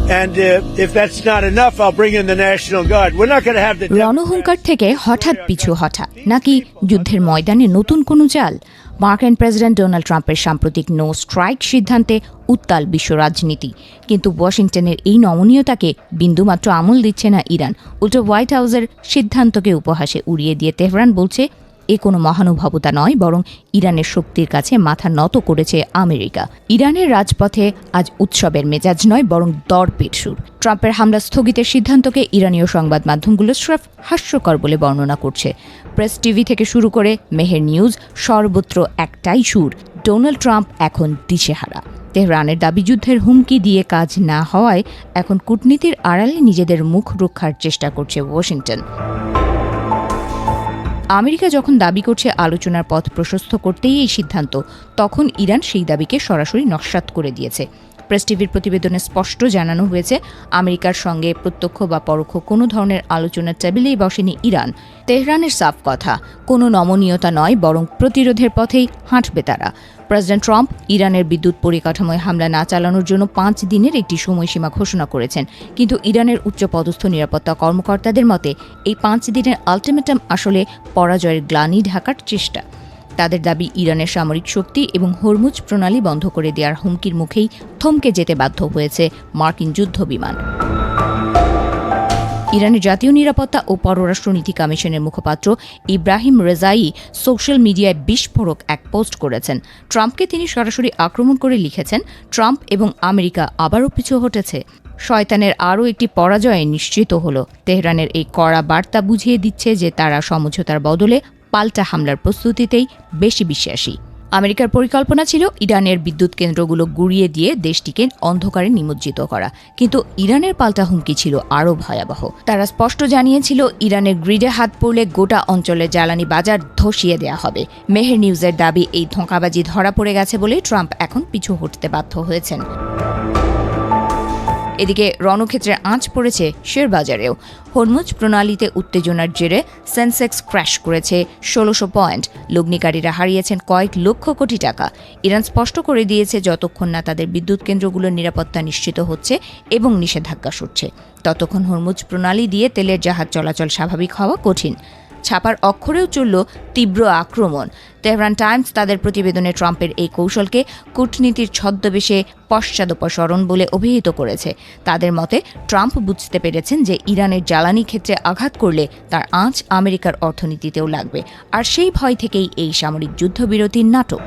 And if that's not enough, I'll bring in the National Guard. We're not going to have the রণহুঙ্কার থেকে হঠাৎ পিছু হঠা নাকি যুদ্ধের ময়দানে নতুন কোনো চাল? মার্কিন প্রেসিডেন্ট ডোনাল্ড ট্রাম্পের সাম্প্রতিক নো স্ট্রাইক সিদ্ধান্তে উত্তাল বিশ্ব রাজনীতি। কিন্তু ওয়াশিংটনের এই নমনীয়তাকে বিন্দুমাত্র আমল দিচ্ছে না ইরান। উল্টো হোয়াইট হাউসের সিদ্ধান্তকে উপহাসে উড়িয়ে দিয়ে তেহরান বলছে এ কোনো মহানুভবতা নয়, বরং ইরানের শক্তির কাছে মাথা নত করেছে আমেরিকা। ইরানের রাজপথে আজ উৎসবের মেজাজ নয়, বরং দরপেট সুর। ট্রাম্পের হামলা স্থগিতের সিদ্ধান্তকে ইরানীয় সংবাদ মাধ্যমগুলো স্রেফ হাস্যকর বলে বর্ণনা করছে। প্রেস টিভি থেকে শুরু করে মেহের নিউজ, সর্বত্র একটাই সুর, ডোনাল্ড ট্রাম্প এখন দিশেহারা। তেহরানের দাবি যুদ্ধের হুমকি দিয়ে কাজ না হওয়ায় এখন কূটনীতির আড়ালে নিজেদের মুখ রক্ষার চেষ্টা করছে ওয়াশিংটন। আমেরিকা যখন দাবি করছে আলোচনার পথ প্রশস্ত করতেই এই সিদ্ধান্ত, তখন ইরান সেই দাবিকে সরাসরি নস্যাৎ করে দিয়েছে। প্রেস টিভির প্রতিবেদনে স্পষ্ট জানানো হয়েছে, আমেরিকার সঙ্গে প্রত্যক্ষ বা পরোক্ষ কোনো ধরনের আলোচনার টেবিলেই বসেনি ইরান। তেহরানের সাফ কথা, কোনো নমনীয়তা নয়, বরং প্রতিরোধের পথেই হাঁটবে তারা। প্রেসিডেন্ট ট্রাম্প ইরানের বিদ্যুৎ পরিকাঠামোয় হামলা না চালানোর জন্য 5 দিনের একটি সময়সীমা ঘোষণা করেছেন। কিন্তু ইরানের উচ্চপদস্থ নিরাপত্তা কর্মকর্তাদের মতে এই 5 দিনের আলটিমেটাম আসলে পরাজয়ের গ্লানি ঢাকার চেষ্টা। তাদের দাবি, ইরানের সামরিক শক্তি এবং হরমুজ প্রণালী বন্ধ করে দেওয়ার হুমকির মুখেই থমকে যেতে বাধ্য হয়েছে মার্কিন যুদ্ধবিমান। ইরানের জাতীয় নিরাপত্তা ও পররাষ্ট্রনীতি কমিশনের মুখপাত্র ইব্রাহিম রেজাই সোশ্যাল মিডিয়ায় বিস্ফোরক এক পোস্ট করেছেন। ট্রাম্পকে তিনি সরাসরি আক্রমণ করে লিখেছেন, ট্রাম্প এবং আমেরিকা আবারও পিছু হটেছে। শয়তানের আরও একটি পরাজয় নিশ্চিত হল। তেহরানের এই কড়া বার্তা বুঝিয়ে দিচ্ছে যে তারা সমঝোতার বদলে পাল্টা হামলার প্রস্তুতিতেই বেশি বিশ্বাসী। আমেরিকার পরিকল্পনা ছিল ইরানের বিদ্যুৎ কেন্দ্রগুলো গুঁড়িয়ে দিয়ে দেশটিকে অন্ধকারে নিমজ্জিত করা, কিন্তু ইরানের পাল্টা হুমকি ছিল আরও ভয়াবহ। তারা স্পষ্ট জানিয়েছিল, ইরানের গ্রিডে হাত পড়লে গোটা অঞ্চলে জ্বালানি বাজার ধসিয়ে দেওয়া হবে। মেহের নিউজের দাবি, এই ধোঁকাবাজি ধরা পড়ে গেছে বলে ট্রাম্প এখন পিছু হটতে বাধ্য হয়েছেন। এদিকে রণক্ষেত্রের আঁচ পড়েছে শেয়ার বাজারেও। হরমুজ প্রণালীতে উত্তেজনার জেরে সেন্সেক্স ক্র্যাশ করেছে 1600 পয়েন্ট। লগ্নিকারীরা হারিয়েছেন কয়েক লক্ষ কোটি টাকা। ইরান স্পষ্ট করে দিয়েছে, যতক্ষণ না তাদের বিদ্যুৎ কেন্দ্রগুলোর নিরাপত্তা নিশ্চিত হচ্ছে এবং নিষেধাজ্ঞা সরছে, ততক্ষণ হরমুজ প্রণালী দিয়ে তেলের জাহাজ চলাচল স্বাভাবিক হওয়া কঠিন। ছাপার অক্ষরেও চলল তীব্র আক্রমণ। তেহরান টাইমস তাদের প্রতিবেদনে ট্রাম্পের এই কৌশলকে কূটনীতির ছদ্মবেশে পশ্চাদপসরণ বলে অভিহিত করেছে। তাদের মতে, ট্রাম্প বুঝতে পেরেছেন যে ইরানের জ্বালানি ক্ষেত্রে আঘাত করলে তার আঁচ আমেরিকার অর্থনীতিতেও লাগবে, আর সেই ভয় থেকেই এই সামরিক যুদ্ধবিরতির নাটক।